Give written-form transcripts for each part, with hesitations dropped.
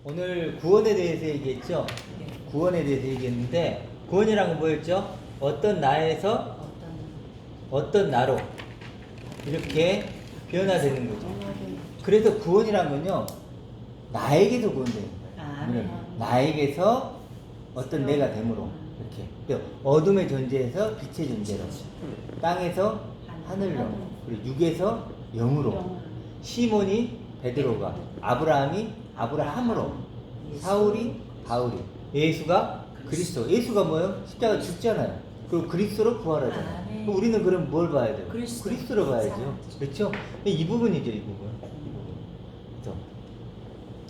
오늘 구원에 대해서 얘기했죠? 구원에 대해서 얘기했는데 구원이란 건 뭐였죠? 어떤 나에서 어떤 나로 이렇게 변화되는 거죠. 그래서 구원이란 건요, 나에게서 구원되는 거예요. 나에게서 어떤 내가 됨으로 이렇게 어둠의 존재에서 빛의 존재로, 땅에서 하늘로, 그리고 육에서 영으로, 시몬이 베드로가, 아브라함이 아브라함으로, 사울이 바울이, 예수가 그리스도. 예수가 뭐예요? 십자가 죽잖아요. 그리고 그리스도로 부활하잖아요. 그럼 우리는 그럼 뭘 봐야 돼요? 그리스도로 봐야죠. 그렇죠? 이 부분이죠, 이 부분. 그렇죠?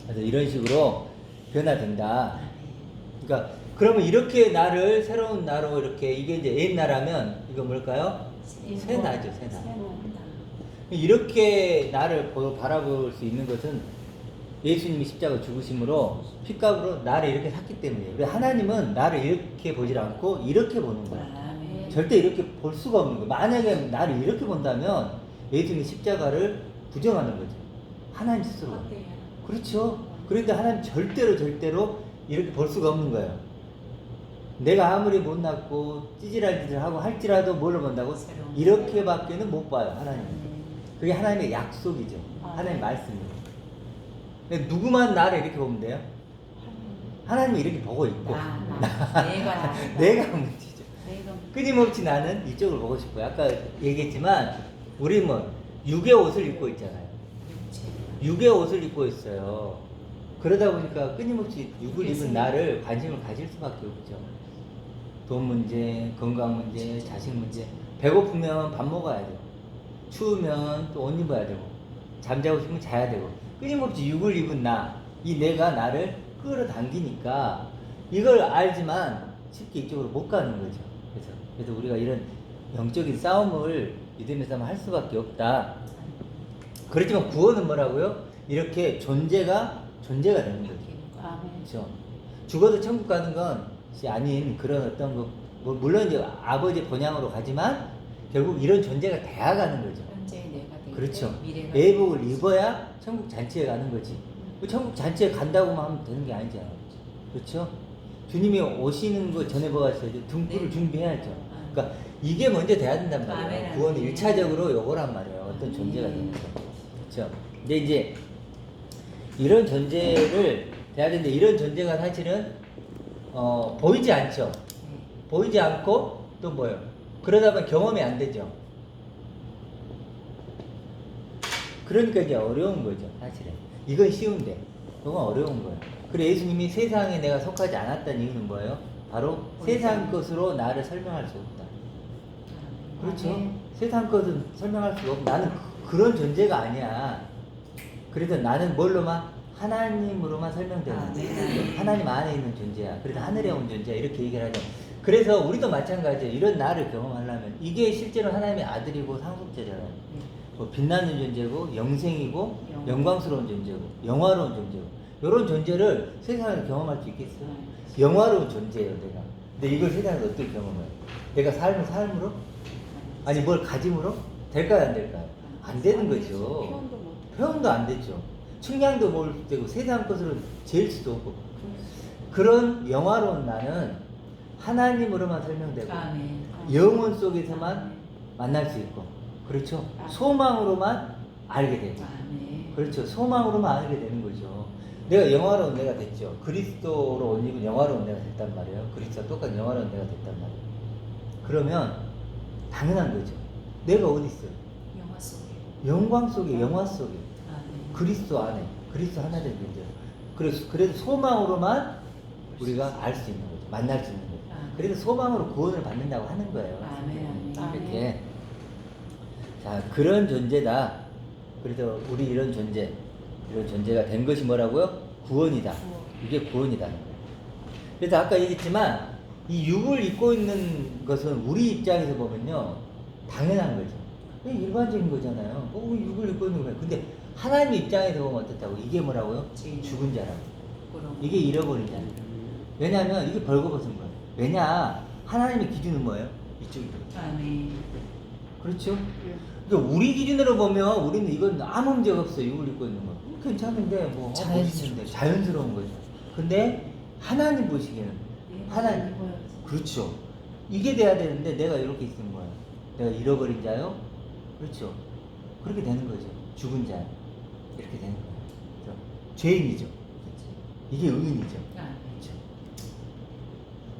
그래서 이런 식으로 변화된다. 그러니까 그러면 이렇게 나를 새로운 나로 이렇게, 이게 이제 옛나라면 이거 뭘까요? 새 나죠, 새 나. 이렇게 나를 바라볼 수 있는 것은 예수님이 십자가 죽으심으로 핏값으로 나를 이렇게 샀기 때문이에요. 그래서 하나님은 나를 이렇게 보질 않고 이렇게 보는 거예요. 절대 이렇게 볼 수가 없는 거예요. 만약에 나를 이렇게 본다면 예수님이 십자가를 부정하는 거죠. 하나님 스스로. 그렇죠. 그런데 하나님 절대로 이렇게 볼 수가 없는 거예요. 내가 아무리 못났고 찌질할 짓을 하고 할지라도 뭘로 본다고? 이렇게밖에는 못 봐요, 하나님. 그게 하나님의 약속이죠. 하나님의 말씀이에요. 근데 누구만 나를 이렇게 보면 돼요? 하나님이 이렇게 보고 있고 내가 문제죠. 끊임없이 나는 이쪽을 보고 싶고요. 아까 얘기했지만 우리 뭐 육의 옷을 입고 있잖아요. 육의 옷을 입고 있어요. 그러다 보니까 끊임없이 육을 입은 나를 관심을 가질 수밖에 없죠. 돈 문제, 건강 문제, 자식 문제. 배고프면 밥 먹어야 돼요. 추우면 또 옷 입어야 되고, 잠자고 싶으면 자야 되고, 끊임없이 육을 입은 나, 이 내가 나를 끌어당기니까 이걸 알지만 쉽게 이쪽으로 못 가는 거죠. 그래서 우리가 이런 영적인 싸움을 믿음의 싸움을 할 수밖에 없다. 그렇지만 구원은 뭐라고요? 이렇게 존재가 되는 거죠. 그렇죠? 죽어도 천국 가는 건 아닌 그런 어떤 거, 뭐 물론 이제 아버지 본향으로 가지만 결국 이런 존재가 돼야 가는 거죠. 그렇죠. 예복을 입어야 천국 잔치에 가는 거지. 천국 잔치에 간다고만 하면 되는 게 아니잖아요. 그렇죠? 주님이 오시는 거 전에 보았어요. 등불을 준비해야죠. 그러니까 이게 먼저 돼야 된단 말이에요. 구원은 1차적으로 요거란 말이에요. 어떤 존재가 되는 거. 그렇죠? 근데 이제 이런 존재를 돼야 되는데 이런 존재가 사실은 보이지 않죠. 보이지 않고 또 뭐예요? 그러다 보면 경험이 안 되죠. 그러니까 이제 어려운 거죠, 사실은. 이건 쉬운데, 이건 어려운 거예요. 그래, 예수님이 세상에 내가 속하지 않았다는 이유는 뭐예요? 바로 세상 것으로 나를 설명할 수 없다. 그렇죠? 세상 것은 설명할 수가 없고, 나는 그런 존재가 아니야. 그래서 나는 뭘로만? 하나님으로만 설명되는 거야. 하나님 안에 있는 존재야. 그래서 하늘에 온 존재야. 이렇게 얘기를 하죠. 그래서 우리도 마찬가지예요. 이런 나를 경험하려면 이게 실제로 하나님의 아들이고 상속자잖아요. 뭐 빛나는 존재고 영생이고 영광스러운 존재고 영화로운 존재고 이런 존재를 세상에서 경험할 수 있겠어요? 영화로운 존재예요, 내가. 근데 이걸 세상에서 어떻게 경험해요? 내가 삶으로? 아니 뭘 가짐으로? 될까요, 안 될까요? 안 되는 거죠. 표현도 안 되죠. 측량도 뭘 되고 세상 것으로 재일 수도 없고. 그런 영화로운 나는 하나님으로만 설명되고 영혼 속에서만 만날 수 있고, 그렇죠? 소망으로만 알게 되고, 그렇죠? 소망으로만 알게 되는 거죠. 내가 영화로운 내가 됐죠. 그리스도로 옷 입은 영화로운 내가 됐단 말이에요. 그리스도와 똑같은 영화로운 내가 됐단 말이에요. 그러면 당연한 거죠. 내가 어디 있어요? 영화 속에. 영광 속에, 영화 속에. 그리스도 안에, 그리스도 하나 된 존재. 그래서 소망으로만 우리가 알 수 있는 거죠. 만날 수 있는 거죠. 그래서 소망으로 구원을 받는다고 하는 거예요. 이렇게. 자, 그런 존재다. 그래서 우리 이런 존재가 된 것이 뭐라고요? 구원이다. 이게 구원이다는 거예요. 그래서 아까 얘기했지만 이 육을 입고 있는 것은 우리 입장에서 보면요, 당연한 거죠. 일반적인 거잖아요. 육을 입고 있는 거예요. 근데 하나님 입장에서 보면 어떻다고? 이게 뭐라고요? 죽은 자라고. 이게 잃어버린 자라고. 왜냐하면 이게 벌거벗은 거예요. 왜냐? 하나님의 기준은 뭐예요? 이쪽이죠. 그렇죠? 그러니까 우리 기준으로 보면 우리는 이건 아무 문제가 없어요. 육을 입고 있는 거. 괜찮은데 뭐 자연스러운 멋있는데 자연스러운 거죠. 근데 하나님 보시기에는 하나님 입어야지. 그렇죠. 이게 돼야 되는데 내가 이렇게 있는 거예요. 내가 잃어버린 자요. 그렇죠. 그렇게 되는 거죠. 죽은 자 이렇게 되는 거예요. 그렇죠? 죄인이죠. 이게 의인이죠. 그렇죠.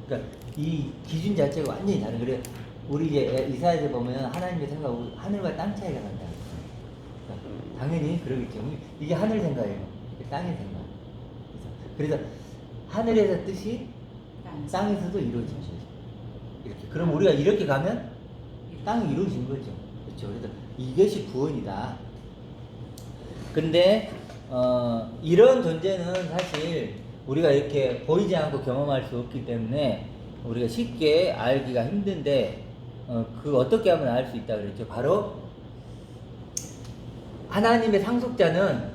그러니까 이 기준 자체가 완전히 다른. 그래 우리 이제 이사야서 보면 하나님의 생각하고 하늘과 땅 차이가 난다. 그러니까 당연히 그러겠죠. 이게 하늘 생각이에요. 이게 땅의 생각. 그래서 하늘에서 뜻이 땅에서도 이루어진 거죠. 이렇게. 그럼 우리가 이렇게 가면 땅이 이루어진 거죠. 그렇죠. 그래서 이것이 구원이다. 근데 이런 존재는 사실 우리가 이렇게 보이지 않고 경험할 수 없기 때문에 우리가 쉽게 알기가 힘든데 그 어떻게 하면 알 수 있다 그랬죠. 바로 하나님의 상속자는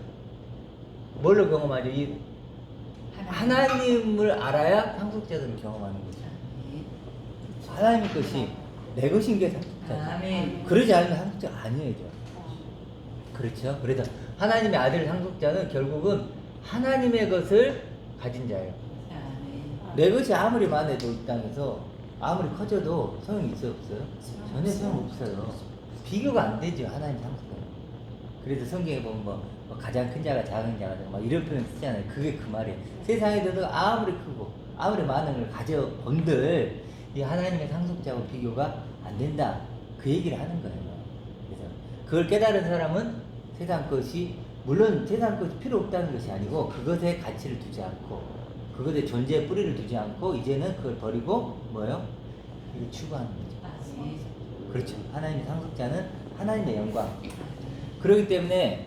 뭘로 경험하죠? 이 하나님을 알아야 상속자들을 경험하는 거죠. 하나님 것이 내 것인 게 상속자죠. 아멘. 그러지 않으면 상속자가 아니에요. 그렇죠. 그래서 하나님의 아들 상속자는 결국은 하나님의 것을 가진 자예요. 내 것이 아무리 많아도 이 땅에서 아무리 커져도 소용이 있어요, 없어요? 전혀 소용없어요. 비교가 안 되죠, 하나님 상속자는. 그래서 성경에 보면 뭐 가장 큰 자가 작은 자가 되고 막 이런 표현 쓰잖아요. 그게 그 말이에요. 세상에도 아무리 크고 아무리 많은 걸 가져본들 이 하나님의 상속자하고 비교가 안 된다. 그 얘기를 하는 거예요. 그래서 그걸 깨달은 사람은 세상 것이 물론 세상 것이 필요 없다는 것이 아니고 그것에 가치를 두지 않고 그것에 존재의 뿌리를 두지 않고 이제는 그걸 버리고 뭐예요? 이걸 추구하는 거죠. 그렇죠. 하나님의 상속자는 하나님의 영광. 그렇기 때문에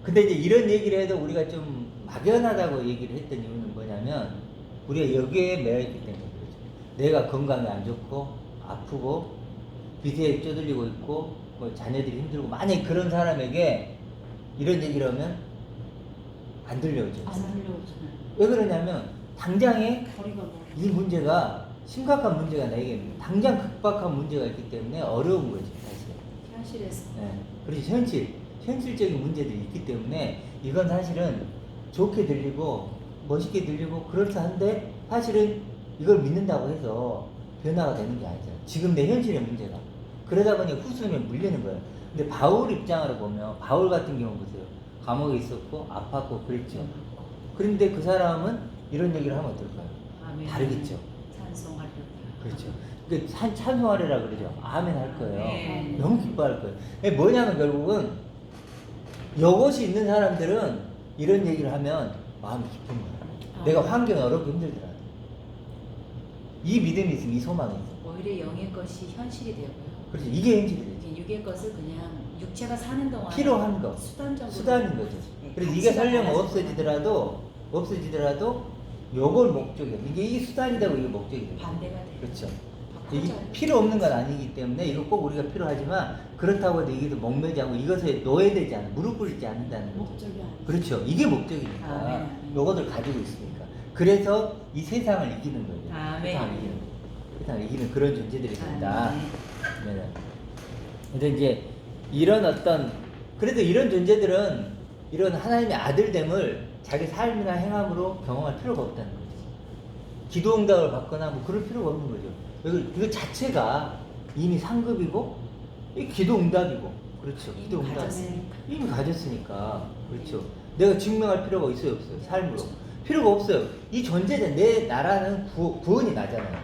근데 이제 이런 얘기를 해도 우리가 좀 막연하다고 얘기를 했던 이유는 뭐냐면 우리가 여기에 매여있기 때문에 그렇죠. 내가 건강이 안 좋고 아프고 빚에 쪼들리고 있고 뭐 자녀들이 힘들고 만약에 그런 사람에게 이런 얘기를 하면 안 들려오죠. 안 들려오죠. 왜 그러냐면 당장에 거리가 멀어. 이 문제가 심각한 문제가 내게 당장 급박한 문제가 있기 때문에 어려운 거죠, 사실. 현실에서. 네. 그렇지, 현실적인 문제들이 있기 때문에 이건 사실은 좋게 들리고 멋있게 들리고 그럴듯한데 사실은 이걸 믿는다고 해서 변화가 되는 게 아니잖아요. 지금 내 현실의 문제가. 그러다 보니 후순위에 물리는 거예요. 근데 바울 입장으로 보면 바울 같은 경우 보세요. 감옥에 있었고 아팠고 그랬죠. 그런데 그 사람은 이런 얘기를 하면 어떨까요? 아멘. 다르겠죠. 찬송하리로다. 그렇죠. 그러니까 찬송하리라 그러죠. 아멘 할 거예요. 네. 너무 기뻐할 거예요. 이게 뭐냐면 결국은 이것이 있는 사람들은 이런 얘기를 하면 마음이 기쁜 거야. 내가 환경이 어렵고 힘들더라도 이 믿음이 있으면 이 소망이 있어. 오히려 영의 것이 현실이 되고요. 그렇지. 이게 현실이지. 이게 육의 것을 그냥 육체가 사는 동안 필요한 거. 수단적으로 수단인 거죠. 네, 그래서 이게 가치가 설령 달라지고 없어지더라도 요걸 목적이에요. 이게 수단이다 이게 목적이 돼요. 반대가 돼요. 그렇죠. 더 이게 커져요. 필요 없는 건 아니기 때문에 이거 꼭 우리가 필요하지만 그렇다고 해도 이게 목매지 않고 이것에 노예되지 않아 무릎 꿇지 않는다는 거죠. 목적이 아니죠. 그렇죠. 이게 목적이니까 아멘. 요것을 가지고 있으니까. 그래서 이 세상을 이기는 거예요. 아멘. 세상을 이기는 거예요. 세상을 이기는 그런 존재들이 된다. 아멘. 네. 근데 이제 이런 어떤 그래도 이런 존재들은 이런 하나님의 아들됨을 자기 삶이나 행함으로 경험할 필요가 없다는 거죠. 기도 응답을 받거나 뭐 그럴 필요가 없는 거죠. 이거 자체가 이미 상급이고 이 기도 응답이고 그렇죠. 기도 이미 응답 가졌으니까. 이미 가졌으니까 그렇죠. 내가 증명할 필요가 있어요, 없어요? 삶으로 필요가 없어요. 이 존재는 내 나라는 구원이 나잖아요. 네.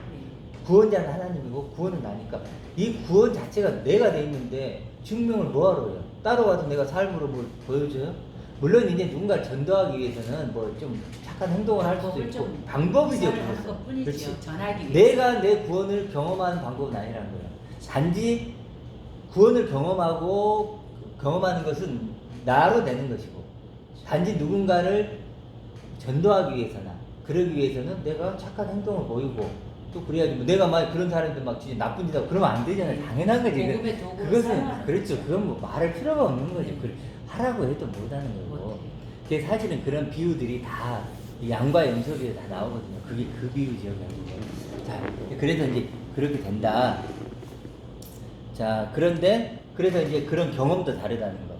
구원자는 하나님이고 구원은 나니까 이 구원 자체가 내가 돼 있는데 증명을 뭐하러 해요? 따라와서 내가 삶으로 뭘 보여줘요? 물론 이제 누군가를 전도하기 위해서는 뭐 좀 착한 행동을 할 수도 방법을 있고 좀 방법이죠. 구사를 하는 그것은. 것뿐이죠. 그렇지. 전하기 위해서. 내가 내 구원을 경험하는 방법은 아니라는 거예요. 단지 구원을 경험하는 것은 나로 되는 것이고 단지 누군가를 전도하기 위해서나 그러기 위해서는 내가 착한 행동을 보이고 또 그래야지 뭐 내가 막 그런 사람들 막 진짜 나쁜 짓 하고 그러면 안 되잖아요. 당연한 거지. 복음의 도구로 그것은 사용하는 그렇죠. 거죠. 그건 뭐 말할 필요가 없는 거죠. 네. 그래, 하라고 해도 못하는 거고. 못해요. 그게 사실은 그런 비유들이 다 양과 염소비에 다 나오거든요. 그게 그 비유죠, 결국은. 자, 그래서 이제 그렇게 된다. 자, 그런데 그래서 이제 그런 경험도 다르다는 거.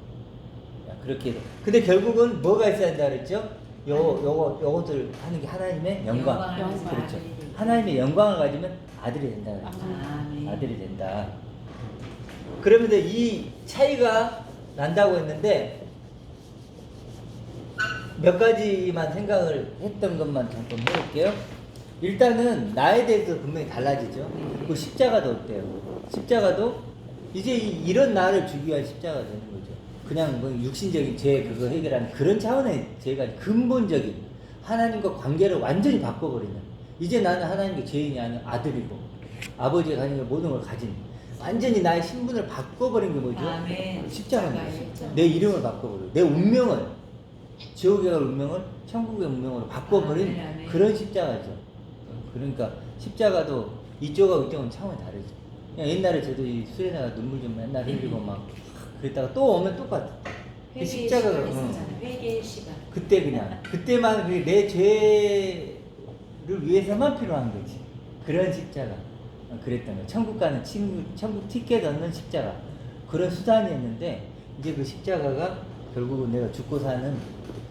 그렇게 해서. 근데 결국은 뭐가 있어야 된다 그랬죠? 요것들 하는 게 하나님의 영광. 영광을 그렇죠. 아들이 되고. 하나님의 영광을 가지면 아들이 된다 그랬죠. 아멘. 아들이 된다. 그러면 이제 이 차이가 난다고 했는데 몇 가지만 생각을 했던 것만 잠깐 해볼게요. 일단은 나에 대해서 분명히 달라지죠. 그리고 십자가도 어때요? 십자가도 이제 이런 나를 주기 위한 십자가가 되는 거죠. 그냥 뭐 육신적인 죄 그거 해결하는 그런 차원의 죄가 아니라 근본적인 하나님과 관계를 완전히 바꿔버리는, 이제 나는 하나님의 죄인이 아닌 아들이고 아버지가 가진 모든 걸 가진 완전히 나의 신분을 바꿔버린 게 뭐죠? 아멘. 십자가인 십자가예요. 거죠. 내 이름을 바꿔버리고 내 운명을, 지옥에 갈 운명을 천국의 운명으로 바꿔버린 아멘, 아멘. 그런 십자가죠. 그러니까 십자가도 이쪽하고 이쪽은 차원이 다르죠. 그냥 옛날에 저도 이 수련회가 눈물 좀 맨날 흘리고 막 그랬다가 또 오면 똑같아. 그 회개의 십자가가 시간 있었잖아요. 회개의 시간. 그때 그냥 그때만 내 죄를 위해서만 필요한 거지. 그런 십자가. 그랬던 거예요. 천국 가는 천국 티켓 얻는 십자가. 그런 수단이었는데 이제 그 십자가가 결국은 내가 죽고 사는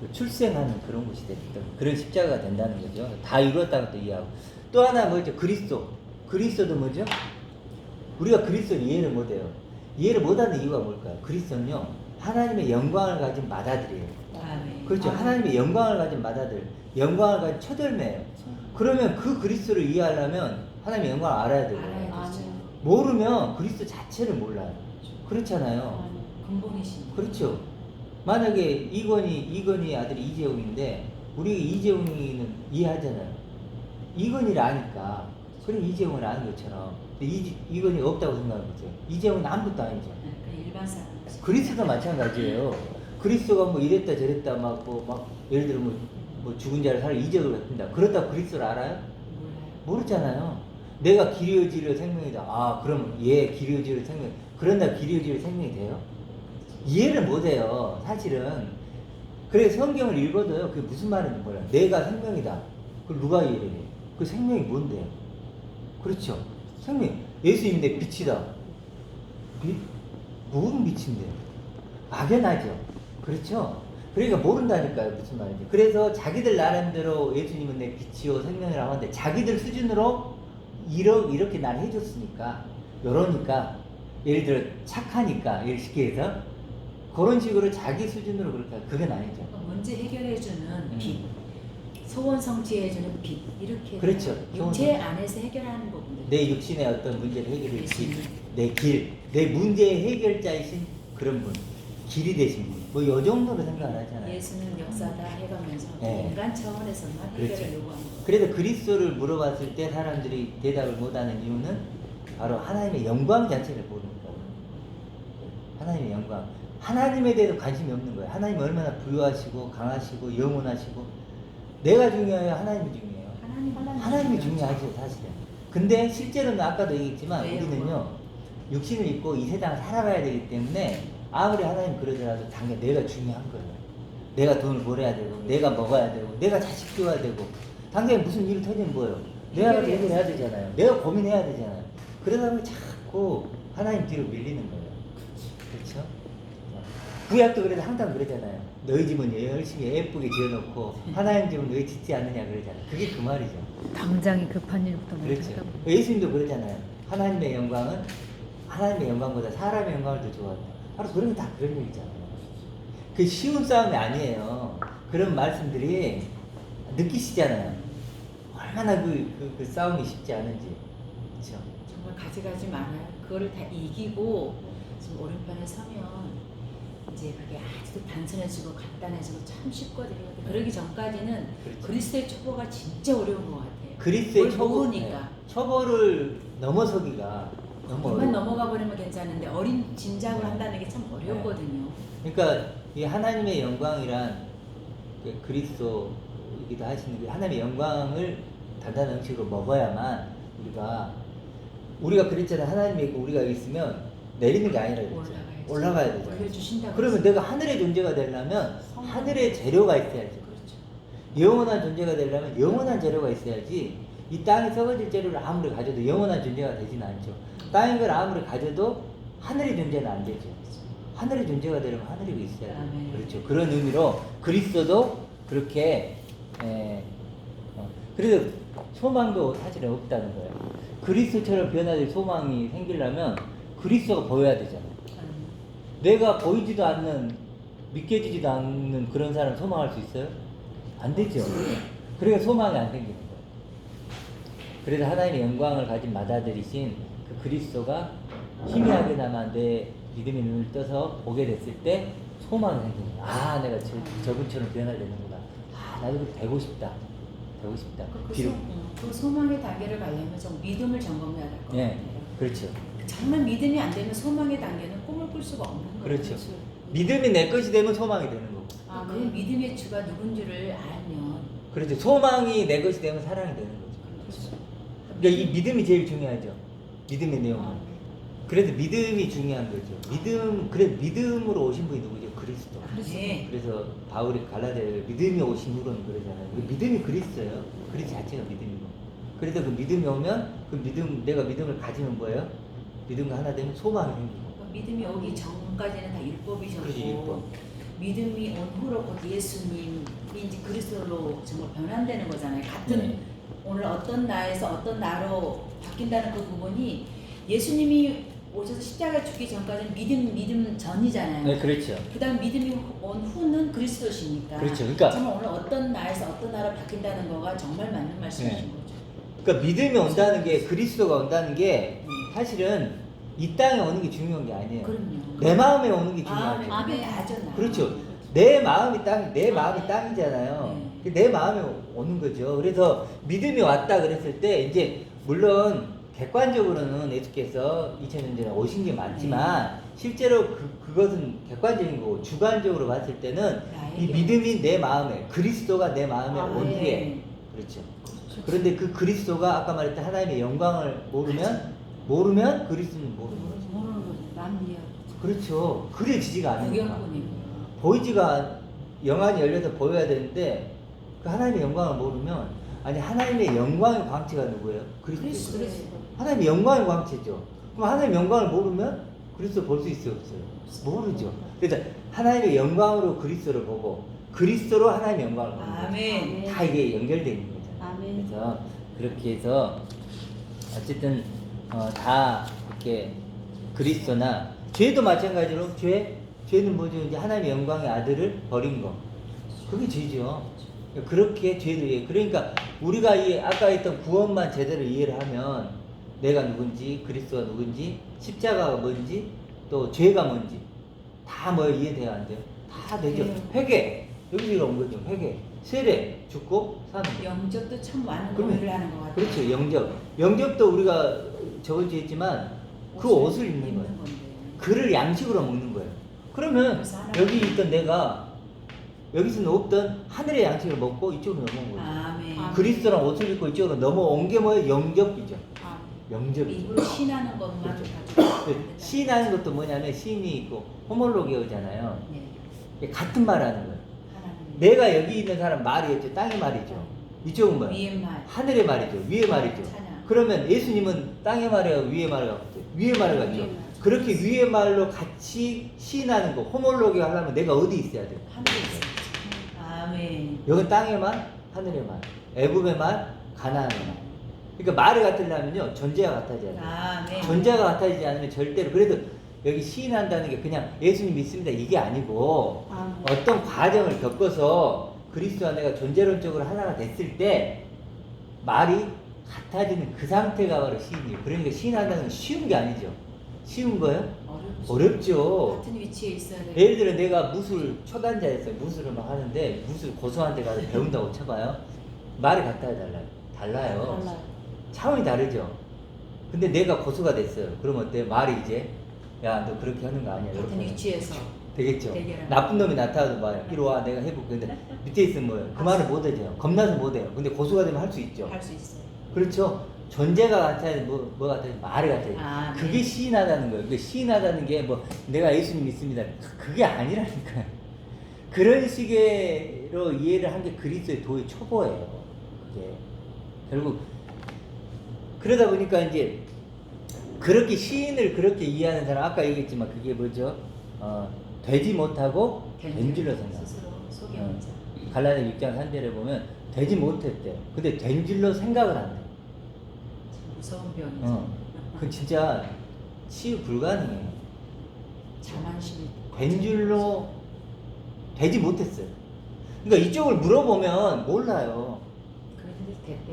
그 출생하는 그런 곳이 됐던 그런 십자가가 된다는 거죠. 다 이루었다고 또 이해하고. 또 하나 뭐죠? 그리스도. 그리스도도 뭐죠? 우리가 그리스도를 이해를 못해요. 이해를 못하는 이유가 뭘까요? 그리스도는요, 하나님의 영광을 가진 맏아들이에요. 아멘. 그렇죠. 아멘. 하나님의 영광을 가진 맏아들, 영광을 가진 첫열매예요. 그러면 그 그리스도를 이해하려면 하나님의 영광을 알아야 되고요. 알아야 되죠. 모르면 그리스도 자체를 몰라요. 그렇잖아요. 근본이신. 그렇죠. 만약에 이건희 아들이 이재용인데 우리 이재용이는 이해하잖아요. 이건희를 아니까. 그럼 이재용을 아는 것처럼. 근데 이건희가 없다고 생각하는 거죠. 이재용은 아무것도 아니죠. 그 일반 사람. 그리스도 마찬가지예요. 그리스도가 뭐 이랬다 저랬다 막 예를 들어 뭐 죽은 자를 살아 이적을 했다. 그렇다고 그리스도를 알아요? 몰라요. 모르잖아요. 내가 길이어지려 생명이다. 아, 그럼 길이어지려 생명. 그런다 길이어지려 생명이 돼요? 이해를 못해요. 사실은. 그래서 성경을 읽어도요. 그게 무슨 말인지 몰라요. 내가 생명이다. 그걸 누가 이해를 해요? 그 생명이 뭔데요? 그렇죠. 생명. 예수님이 내 빛이다. 빛? 무슨 빛인데? 막연하죠. 그렇죠. 그러니까 모른다니까요. 무슨 말인지. 그래서 자기들 나름대로 예수님은 내 빛이요 생명이라고 하는데 자기들 수준으로 이렇게 날 해줬으니까, 요러니까, 예를 들어 착하니까, 예를 쉽게 해서 그런 식으로 자기 수준으로 그렇게 하면 그건 아니죠. 문제 해결해주는 빛, 소원 성취해주는 빛, 이렇게. 그렇죠. 육체 안에서 해결하는 부분들. 내 육신의 어떤 문제를 해결해 주신 내 길, 내 문제의 해결자이신 그런 분, 길이 되신 분. 뭐 요 정도로 생각을 하잖아요. 예수는 역사다 해가면서 네. 인간 차원에서만 그렇죠. 해결을 요구하는 거예요. 그래서 그리스도를 물어봤을 때 사람들이 대답을 못하는 이유는 바로 하나님의 영광 자체를 모르는 거예요. 하나님의 영광. 하나님에 대해서 관심이 없는 거예요. 하나님이 얼마나 부유하시고 강하시고 영원하시고, 내가 중요해요? 하나님이 중요해요? 하나님이 중요하죠, 사실은. 근데 실제로는 아까도 얘기했지만 네, 우리는요, 육신을 입고 이 세상을 살아가야 되기 때문에 아무리 하나님 그러더라도 당연히 내가 중요한 거예요. 내가 돈을 벌어야 되고, 내가 먹어야 되고, 내가 자식 키워야 되고, 당장에 무슨 일이 터지면 뭐예요? 내가 해결해야 되잖아요. 내가 고민해야 되잖아요. 그러다 보면 자꾸 하나님 뒤로 밀리는 거예요. 그렇죠? 구약도 그래도 항상 그러잖아요. 너희 집은 열심히 예쁘게 지어놓고 하나님 집은 왜 짓지 않느냐 그러잖아요. 그게 그 말이죠. 당장이 급한 일부터 그렇죠. 못하다. 예수님도 그러잖아요. 하나님의 영광은 하나님의 영광보다 사람의 영광을 더 좋아한다. 바로 그런 게 다 그런 얘기잖아요. 그 쉬운 싸움이 아니에요. 그런 말씀들이 느끼시잖아요. 얼마나 그 싸움이 쉽지 않은지. 그렇죠. 정말 가지가지 많아요. 그거를 다 이기고 지금 오른편에 서면 이제 그게 아주 단순해지고 간단해지고 참 쉽거든요. 근데 그러기 전까지는 그렇죠. 그리스도의 초보가 진짜 어려운 것 같아요. 그리스의 그걸 모르니까. 초보를 넘어서기가 너무 그만 어려워요. 넘어가 버리면 괜찮은데 어린 짐작을 한다는 게 참 어렵거든요. 그러니까 이 하나님의 영광이란 그 그리스도이기도 하시는 게 하나님의 영광을 단단한 음식으로 먹어야만 우리가 그랬잖아요. 하나님이 있고 우리가 있으면 내리는 게 아니라 그랬죠. 올라가야 되죠. 올려주신다고. 그러면 내가 하늘의 존재가 되려면 하늘의 재료가 있어야지. 그렇죠. 영원한 존재가 되려면 영원한 재료가 있어야지. 이 땅에 썩어질 재료를 아무리 가져도 영원한 존재가 되지는 않죠. 땅인 걸 아무리 가져도 하늘의 존재는 안 되죠. 하늘의 존재가 되려면 하늘이 있어야 돼요. 아멘. 그렇죠. 그런 의미로 그리스도도 그렇게 그래서 소망도 사실은 없다는 거예요. 그리스도처럼 변화될 소망이 생기려면 그리스도가 보여야 되잖아요. 내가 보이지도 않는, 믿겨지지도 않는 그런 사람 소망할 수 있어요? 안 되죠. 그러니까 소망이 안 생기는 거예요. 그래서 하나님의 영광을 가진 맏아들이신 그 그리스도가 희미하게나마 내 믿음의 눈을 떠서 보게 됐을 때 소망이 생기는 거예요. 아, 내가 저분처럼 변화되는구나. 아, 나도 그렇게 되고 싶다. 되고 싶다. 비록. 그 소망의 단계를 가려면 좀 믿음을 점검해야 될 것 같아요. 예, 그렇죠. 정말 믿음이 안 되면 소망의 단계는 꿈을 꿀 수가 없는 거예요. 그렇죠. 믿음이 내 것이 되면 소망이 되는 거고. 그 믿음의 주가 누군지를 알면 그렇죠. 소망이 내 것이 되면 사랑이 되는 거죠. 그러니까 이 믿음이 제일 중요하죠. 믿음의 내용. 그래서 믿음이 중요한 거죠. 믿음으로 오신 분이 누구죠? 그리스도. 네. 그래서 바울이 갈라디아에 믿음이 오신 후로는 그러잖아요. 믿음이 그리스도예요. 그리스도 자체가 믿음이고. 그래서 그 믿음이 오면 내가 믿음을 가지면 뭐예요? 믿음과 하나 되면 소망이 생기고. 믿음이 오기 전까지는 다 율법이셨고 그렇지, 율법. 믿음이 온 후로 곧 예수님인지 그리스도로 정말 변환되는 거잖아요. 같은 네. 오늘 어떤 나에서 어떤 나로 바뀐다는 그 부분이 예수님이 오셔서 십자가 죽기 전까지는 믿음 전이잖아요. 네, 그렇죠. 그다음 믿음이 온 후는 그리스도시니까. 그렇죠. 그러니까 정말 오늘 어떤 나에서 어떤 나로 바뀐다는 거가 정말 맞는 말씀이신 네. 거죠. 그러니까 믿음이 온다는 게 그리스도가 온다는 게 사실은 이 땅에 오는 게 중요한 게 아니에요. 그럼요. 내 마음에 오는 게 중요하죠. 그게 나죠. 그렇죠. 내 마음이 땅이잖아요. 내 마음에 오는 거죠. 그래서 믿음이 왔다 그랬을 때 이제 물론 객관적으로는 예수께서 2000년 전에 오신 게 맞지만 실제로 그것은 객관적인 거고 주관적으로 봤을 때는 이 믿음이 내 마음에 그리스도가 내 마음에 온 후에 그렇죠. 그런데 그 그리스도가 아까 말했던 하나님의 영광을 모르면 그리스도는 모르는 거죠. 그렇죠. 그려지지가 않는 거야. 구경꾼이고. 보이지가 영안이 열려서 보여야 되는데 그 하나님의 영광을 모르면 아니 하나님의 영광의 광채가 누구예요? 그리스도. 하나님의 영광의 광채죠. 그럼 하나님의 영광을 모르면 그리스도 볼 수 있어요, 없어요? 모르죠. 그래서 하나님의 영광으로 그리스도를 보고 그리스도로 하나님의 영광을 보는 거죠. 아멘. 다 이게 연결되어 있는 거잖아요. 아멘. 그래서 그렇게 해서 어쨌든 다 이렇게 그리스도나 죄도 마찬가지로 죄는 뭐죠? 이제 하나님의 영광의 아들을 버린 거. 그게 죄죠. 그렇게 죄도 그러니까 우리가 아까 했던 구원만 제대로 이해를 하면 내가 누군지 그리스도가 누군지 십자가가 뭔지 또 죄가 뭔지 다 이해돼야 안 돼요? 다 되죠. 회개 여기서 온 거죠. 회개 세례 죽고 사는 거. 영접도 참 많은 그러면- 고민을 하는 것 같아요. 그렇죠. 영접도 우리가 저번 주에 했지만 그 옷을 입는 거예요. 건데. 그를 양식으로 먹는 거예요. 그러면 그래서 하나- 여기 있던 내가 여기서는 없던 하늘의 양식을 먹고 이쪽으로 넘어온 거죠. 아멘. 그리스도랑 옷을 입고 이쪽으로 넘어온 게 뭐예요? 영접이죠. 영접이죠. 입으로 신하는 것만 그렇죠. 가지고. 시인하는 것도 뭐냐면 시인이 있고 호몰로게오잖아요. 네. 같은 말 하는 거예요. 하나님. 내가 여기 있는 사람 말이겠죠. 땅의 말이죠. 이쪽은 뭐예요? 위의 말. 하늘의 말이죠. 위의 말이죠. 찬양. 그러면 예수님은 땅의 말이야, 위의 말을 같죠. 위의 말을 같죠. 위의 말. 그렇게 위의 말로 같이 시인하는 거, 호몰로게 하려면 내가 어디 있어야 돼요? 하늘에 있어요. 아멘. 여긴 땅의 말, 하늘의 말, 애굽의 말, 가나안의 말. 그러니까 말을 같으려면요 존재가 같아져야 돼요. 아멘. 존재가 같아지지 않으면 절대로. 그래도 여기 시인한다는 게 그냥 예수님 믿습니다 이게 아니고 어떤 과정을 겪어서 그리스도와 내가 존재론적으로 하나가 됐을 때 말이 같아지는 그 상태가 바로 시인이에요. 그러니까 시인한다는 건 쉬운 게 아니죠. 쉬운 거예요? 어렵죠. 같은 위치에 있어야 돼요. 예를 들어 내가 무술 초단자였어요. 무술을 막 하는데 무술 고수한테 가서 배운다고 쳐봐요. 말이 같아요, 달라요? 달라요. 차원이 다르죠. 근데 내가 고수가 됐어요. 그럼 어때요? 말이 이제 야 너 그렇게 하는 거 아니야. 같은 이렇게 위치에서. 되겠죠. 대결하는. 나쁜 놈이 나타나도 봐요. 이리 와 내가 해볼게. 근데 밑에 있으면 뭐예요? 그 말을 못 하죠. 겁나서 못 해요. 근데 고수가 되면 할 수 있죠. 할 수 있어요. 그렇죠. 존재가 같아야 뭐 같아요? 말이 같아요. 아, 그게 네. 시인하다는 거예요. 그 시인하다는 게 뭐 내가 예수님 믿습니다. 그게 아니라니까요. 그런 식으로 이해를 한 게 그리스도의 도의 초보예요. 그게 결국 그러다 보니까 이제 그렇게 시인을 그렇게 이해하는 사람 아까 얘기했지만 그게 뭐죠? 되지 못하고 된 줄로 생각. 스스로 속에 어. 혼자. 갈라디아 6장 3절에 보면 되지 못했대요. 근데 된 줄로 생각을 안 돼. 참 무서운 병이죠. 그 진짜 치유 불가능해요. 자만심이 된 줄로 되지 못했어요. 그러니까 이쪽을 물어보면 몰라요. 그런데 됐대.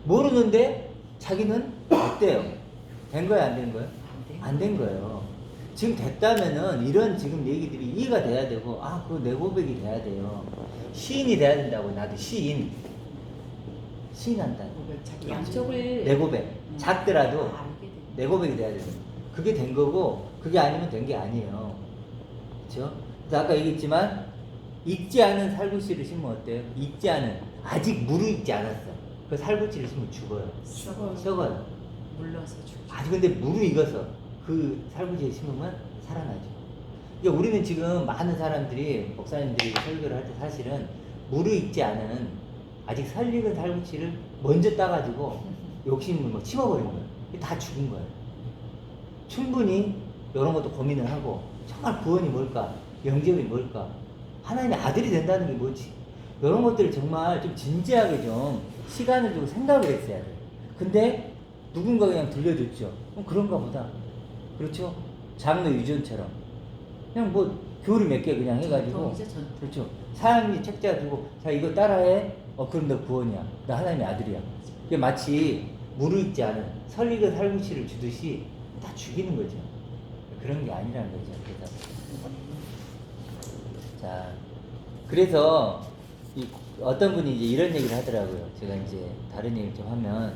모르는데 자기는 됐대요. 된 거야, 안 된 거야? 안 돼. 안 된 거예요. 지금 됐다면은 이런 지금 얘기들이 이해가 돼야 되고, 아, 그거 내 고백이 돼야 돼요. 시인이 돼야 된다고. 나도 시인 한다. 고백, 자기 양쪽을 내 고백 작더라도 다 알게 돼. 내 고백이 돼야 돼요. 그게 된 거고, 그게 아니면 된 게 아니에요. 그렇죠? 그래서 아까 얘기했지만 익지 않은 살구씨를 심으면 어때요? 익지 않은, 아직 무르익지 않았어. 그 살구씨를 심으면 죽어요. 썩어요. 물러서 죽죠. 아주 근데 무르익어서 그 살구씨를 심으면 살아나죠. 그러니까 우리는 지금 많은 사람들이, 목사님들이 설교를 할 때 사실은 무르익지 않은 아직 설익은 살구씨를 먼저 따가지고 욕심을 뭐 심어버리는 거예요. 다 죽은 거예요. 충분히 이런 것도 고민을 하고, 정말 구원이 뭘까? 영접이 뭘까? 하나님의 아들이 된다는 게 뭐지? 이런 것들을 정말 좀 진지하게 좀 시간을 두고 생각을 했어야 돼요. 근데 누군가 그냥 들려줬죠. 그런가 보다. 그렇죠? 장로 유전처럼. 그냥 뭐 교리 몇 개 그냥 해가지고. 전통이죠, 전통. 그렇죠. 사람이 책자 주고, 자, 이거 따라해. 그럼 너 구원이야. 너 하나님의 아들이야. 이게 마치 무르익지 않은 설익은 살구씨를 주듯이 다 죽이는 거죠. 그런 게 아니라는 거죠. 그래서 자, 그래서 어떤 분이 이제 이런 얘기를 하더라고요. 제가 이제 다른 얘기를 좀 하면,